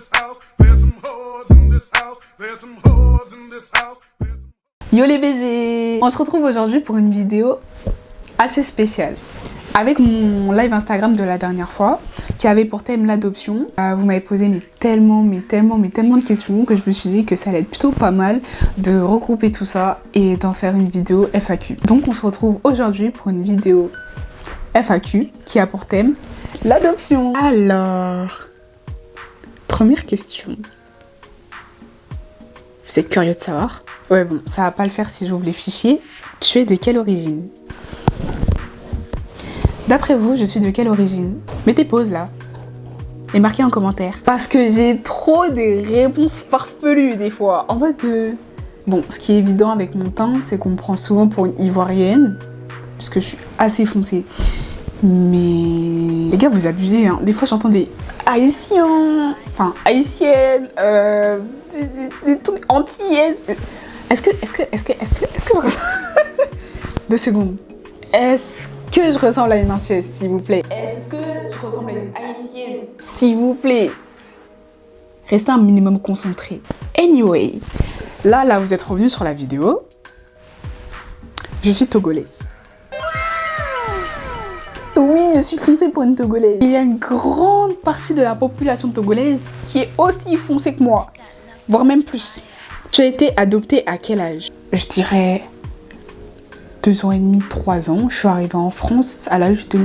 this house. There's some whores in this house. There's some whores in this house. Yo les BG! On se retrouve aujourd'hui pour une vidéo assez spéciale. Avec mon live Instagram de la dernière fois, qui avait pour thème l'adoption, vous m'avez posé tellement de questions que je me suis dit que ça allait être plutôt pas mal de regrouper tout ça et d'en faire une vidéo FAQ. Donc on se retrouve aujourd'hui pour une vidéo FAQ qui a pour thème l'adoption. Alors, première question. Vous êtes curieux de savoir? Ouais bon, ça va pas le faire si j'ouvre les fichiers. Tu es de quelle origine? D'après vous, je suis de quelle origine? Mettez pause là et marquez en commentaire. Parce que j'ai trop des réponses farfelues des fois. En fait, bon, ce qui est évident avec mon teint, c'est qu'on me prend souvent pour une ivoirienne, puisque je suis assez foncée. Mais les gars, vous abusez, hein. Des fois, j'entends des haïtiens, enfin haïtiennes, des trucs antillaises. Est-ce que Deux secondes. Est-ce que je ressemble à une antillaise, s'il vous plaît? Est-ce que je ressemble à une haïtienne? S'il vous plaît. Restez un minimum concentré. Anyway, là, vous êtes revenus sur la vidéo. Je suis togolaise. Oui, je suis foncée pour une togolaise. Il y a une grande partie de la population togolaise qui est aussi foncée que moi, voire même plus. Tu as été adoptée à quel âge? Je dirais 2 ans et demi, 3 ans. Je suis arrivée en France à l'âge de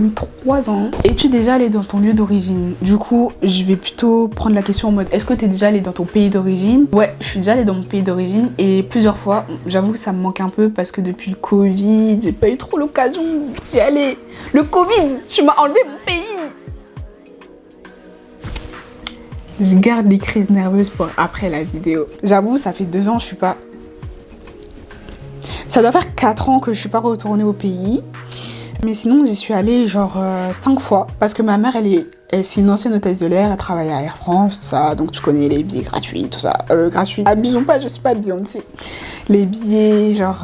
3 ans. Es-tu déjà allée dans ton lieu d'origine? Du coup, je vais plutôt prendre la question en mode est-ce que tu es déjà allée dans ton pays d'origine? Ouais, je suis déjà allée dans mon pays d'origine et plusieurs fois. J'avoue que ça me manque un peu parce que depuis le Covid, j'ai pas eu trop l'occasion d'y aller. Le Covid, tu m'as enlevé mon pays. Je garde les crises nerveuses pour après la vidéo. J'avoue, ça fait 2 ans, je suis pas... Ça doit faire 4 ans que je suis pas retournée au pays. Mais sinon, j'y suis allée genre 5 fois. Parce que ma mère, c'est une ancienne hôtesse de l'air. Elle travaille à Air France, tout ça. Donc tu connais les billets gratuits, tout ça. Gratuits. Abusons pas, je suis pas Beyoncé. Les billets genre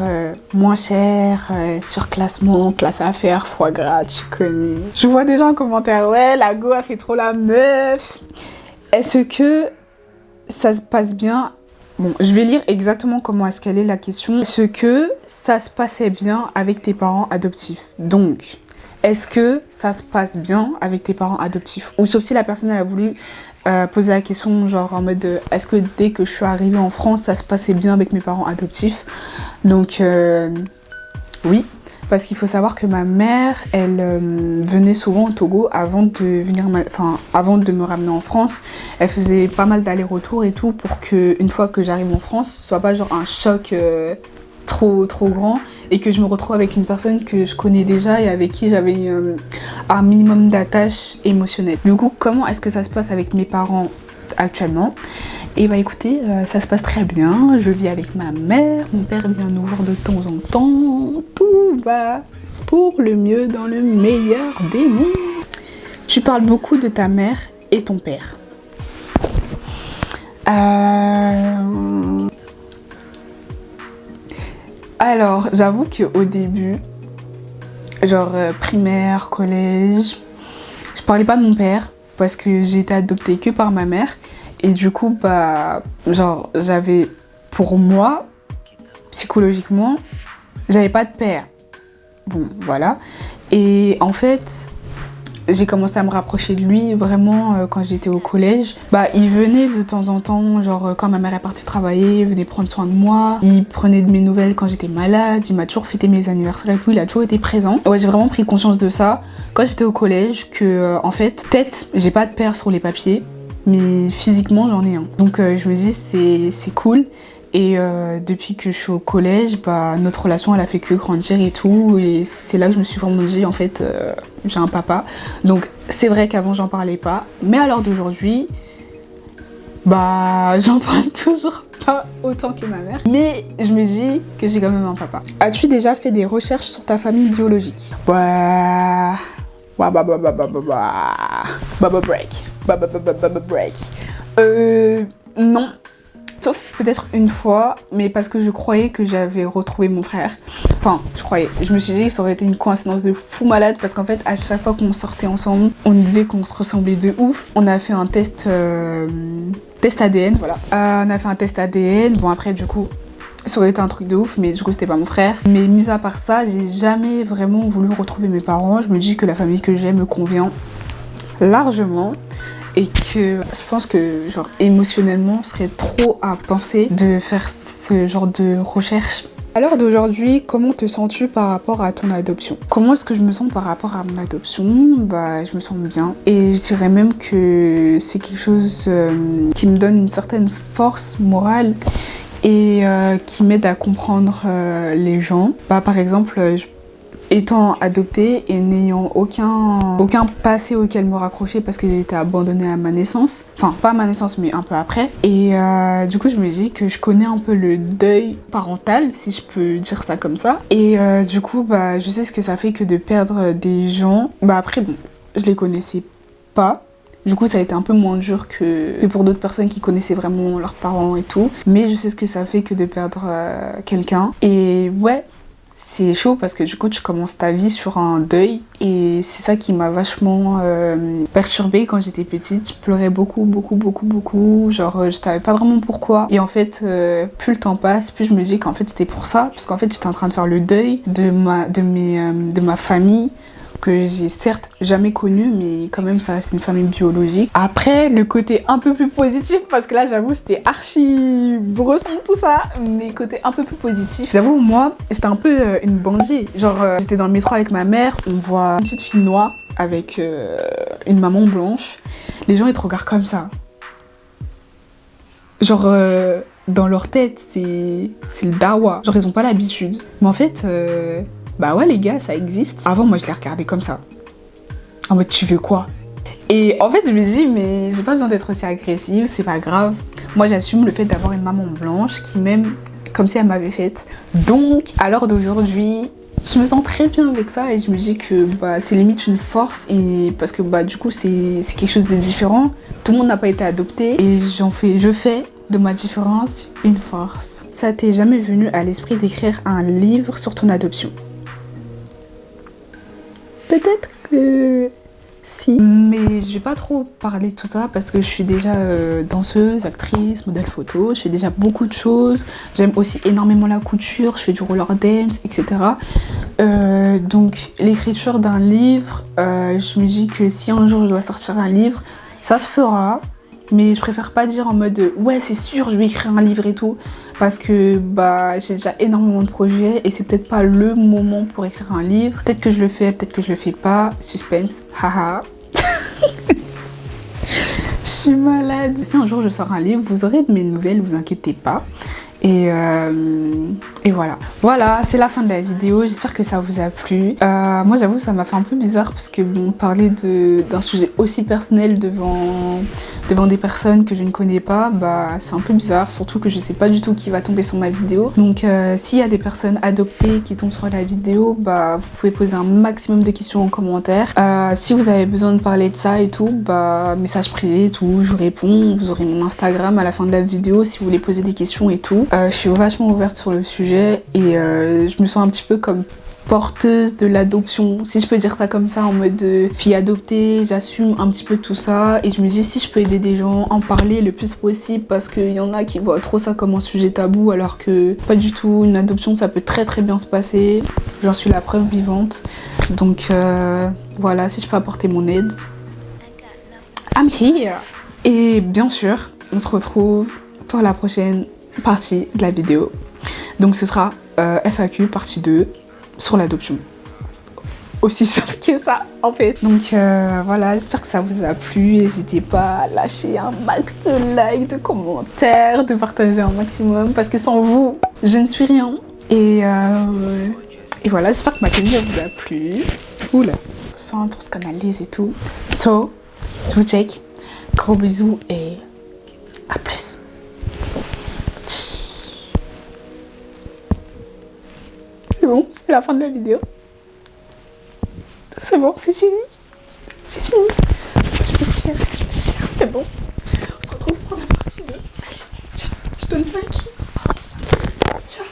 moins chers, surclassement, classe affaires, foie gras, tu connais. Je vois des gens en commentaire, ouais, la go a fait trop la meuf. Est-ce que ça se passe bien? Bon, je vais lire exactement comment est-ce qu'elle est la question. Est-ce que ça se passait bien avec tes parents adoptifs? Donc, est-ce que ça se passe bien avec tes parents adoptifs? Ou sauf si la personne elle a voulu poser la question genre en mode est-ce que dès que je suis arrivée en France, ça se passait bien avec mes parents adoptifs? Donc, oui. Parce qu'il faut savoir que ma mère, elle venait souvent au Togo avant de venir, avant de me ramener en France. Elle faisait pas mal d'allers-retours et tout pour que une fois que j'arrive en France, ce soit pas genre un choc trop grand et que je me retrouve avec une personne que je connais déjà et avec qui j'avais un minimum d'attache émotionnelle. Du coup, comment est-ce que ça se passe avec mes parents actuellement? Et bah écoutez, ça se passe très bien, je vis avec ma mère, mon père vient nous voir de temps en temps, tout va pour le mieux dans le meilleur des mondes. Tu parles beaucoup de ta mère et ton père. Alors, j'avoue qu'au début, genre primaire, collège, je parlais pas de mon père parce que j'ai été adoptée que par ma mère. Et du coup, bah, genre, j'avais, pour moi, psychologiquement, j'avais pas de père. Bon, voilà. Et en fait, j'ai commencé à me rapprocher de lui vraiment quand j'étais au collège. Bah, il venait de temps en temps, genre, quand ma mère est partie travailler, il venait prendre soin de moi. Il prenait de mes nouvelles quand j'étais malade. Il m'a toujours fêté mes anniversaires et tout. Il a toujours été présent. Ouais, j'ai vraiment pris conscience de ça quand j'étais au collège que, en fait, peut-être, j'ai pas de père sur les papiers. Mais physiquement j'en ai un. Donc je me dis c'est cool. Et depuis que je suis au collège, bah, notre relation elle a fait que grandir et tout. Et c'est là que je me suis vraiment dit en fait j'ai un papa. Donc c'est vrai qu'avant j'en parlais pas. Mais à l'heure d'aujourd'hui, bah j'en parle toujours pas autant que ma mère. Mais je me dis que j'ai quand même un papa. As-tu déjà fait des recherches sur ta famille biologique? Ouais. Baba break. Non, Sauf peut-être une fois, mais parce que je croyais que j'avais retrouvé mon frère. Enfin, je croyais. Je me suis dit que ça aurait été une coïncidence de fou malade parce qu'en fait, à chaque fois qu'on sortait ensemble, on disait qu'on se ressemblait de ouf. On a fait un test ADN, voilà. On a fait un test ADN. Bon, après, du coup, ça aurait été un truc de ouf, mais du coup, c'était pas mon frère. Mais mis à part ça, j'ai jamais vraiment voulu retrouver mes parents. Je me dis que la famille que j'ai me convient largement. Et que je pense que genre émotionnellement ce serait trop à penser de faire ce genre de recherche. À l'heure d'aujourd'hui, comment te sens-tu par rapport à ton adoption? Comment est-ce que je me sens par rapport à mon adoption? Bah, je me sens bien. Et je dirais même que c'est quelque chose qui me donne une certaine force morale et qui m'aide à comprendre les gens. Bah, par exemple, étant adoptée et n'ayant aucun passé auquel me raccrocher parce que j'ai été abandonnée à ma naissance. Enfin, pas à ma naissance, mais un peu après. Et du coup, je me dis que je connais un peu le deuil parental, si je peux dire ça comme ça. Et du coup, bah, je sais ce que ça fait que de perdre des gens. Bah après, bon, je les connaissais pas. Du coup, ça a été un peu moins dur que pour d'autres personnes qui connaissaient vraiment leurs parents et tout. Mais je sais ce que ça fait que de perdre quelqu'un. Et ouais, c'est chaud parce que du coup tu commences ta vie sur un deuil et c'est ça qui m'a vachement perturbée quand j'étais petite. Je pleurais beaucoup, genre je savais pas vraiment pourquoi et en fait plus le temps passe, plus je me dis qu'en fait c'était pour ça parce qu'en fait j'étais en train de faire le deuil de ma famille que j'ai certes jamais connue, mais quand même ça reste une famille biologique. Après, le côté un peu plus positif, parce que là j'avoue c'était archi bresson tout ça, mais côté un peu plus positif, j'avoue moi c'était un peu une bandit. Genre j'étais dans le métro avec ma mère, on voit une petite fille noire avec une maman blanche, les gens ils te regardent comme ça. Genre dans leur tête c'est le dawa, genre ils ont pas l'habitude. Mais en fait bah ouais les gars, ça existe. Avant moi je les regardais comme ça. En mode tu veux quoi? Et en fait je me dis mais j'ai pas besoin d'être aussi agressive, c'est pas grave. Moi j'assume le fait d'avoir une maman blanche qui m'aime comme si elle m'avait faite. Donc à l'heure d'aujourd'hui, je me sens très bien avec ça et je me dis que bah, c'est limite une force et parce que bah du coup c'est quelque chose de différent. Tout le monde n'a pas été adopté et je fais de ma différence une force. Ça t'est jamais venu à l'esprit d'écrire un livre sur ton adoption? Peut-être que si. Mais je vais pas trop parler de tout ça parce que je suis déjà danseuse, actrice, modèle photo. Je fais déjà beaucoup de choses. J'aime aussi énormément la couture, je fais du roller dance, etc. Donc l'écriture d'un livre, je me dis que si un jour je dois sortir un livre, ça se fera. Mais je préfère pas dire en mode ouais c'est sûr je vais écrire un livre et tout parce que bah j'ai déjà énormément de projets et c'est peut-être pas le moment pour écrire un livre. Peut-être que je le fais, peut-être que je le fais pas. Suspense, haha. Je suis malade. Si un jour je sors un livre, vous aurez de mes nouvelles, vous inquiétez pas. Et voilà. Voilà, c'est la fin de la vidéo. J'espère que ça vous a plu. Moi, j'avoue, ça m'a fait un peu bizarre parce que bon, parler d'un sujet aussi personnel devant des personnes que je ne connais pas, bah c'est un peu bizarre. Surtout que je sais pas du tout qui va tomber sur ma vidéo. Donc, s'il y a des personnes adoptées qui tombent sur la vidéo, bah vous pouvez poser un maximum de questions en commentaire. Si vous avez besoin de parler de ça et tout, bah message privé et tout, je vous réponds. Vous aurez mon Instagram à la fin de la vidéo si vous voulez poser des questions et tout. Je suis vachement ouverte sur le sujet et je me sens un petit peu comme porteuse de l'adoption, si je peux dire ça comme ça, en mode fille adoptée, j'assume un petit peu tout ça et je me dis si je peux aider des gens, en parler le plus possible parce qu'il y en a qui voient trop ça comme un sujet tabou alors que pas du tout, une adoption ça peut très très bien se passer, j'en suis la preuve vivante. Donc voilà, si je peux apporter mon aide, I'm here. Et bien sûr, on se retrouve pour la prochaine partie de la vidéo. Donc ce sera FAQ partie 2 sur l'adoption. Aussi simple que ça en fait. Donc voilà, j'espère que ça vous a plu. N'hésitez pas à lâcher un max de likes, de commentaires, de partager un maximum parce que sans vous, je ne suis rien. Et voilà, j'espère que ma tenue vous a plu. Oula, sans trop scandalise et tout. So, je vous check. Gros bisous et à plus. C'est bon, c'est la fin de la vidéo. C'est bon, c'est fini. C'est fini. Je me tire, c'est bon. On se retrouve pour la partie 2. Allez, ciao. Je donne ça à qui? Tiens.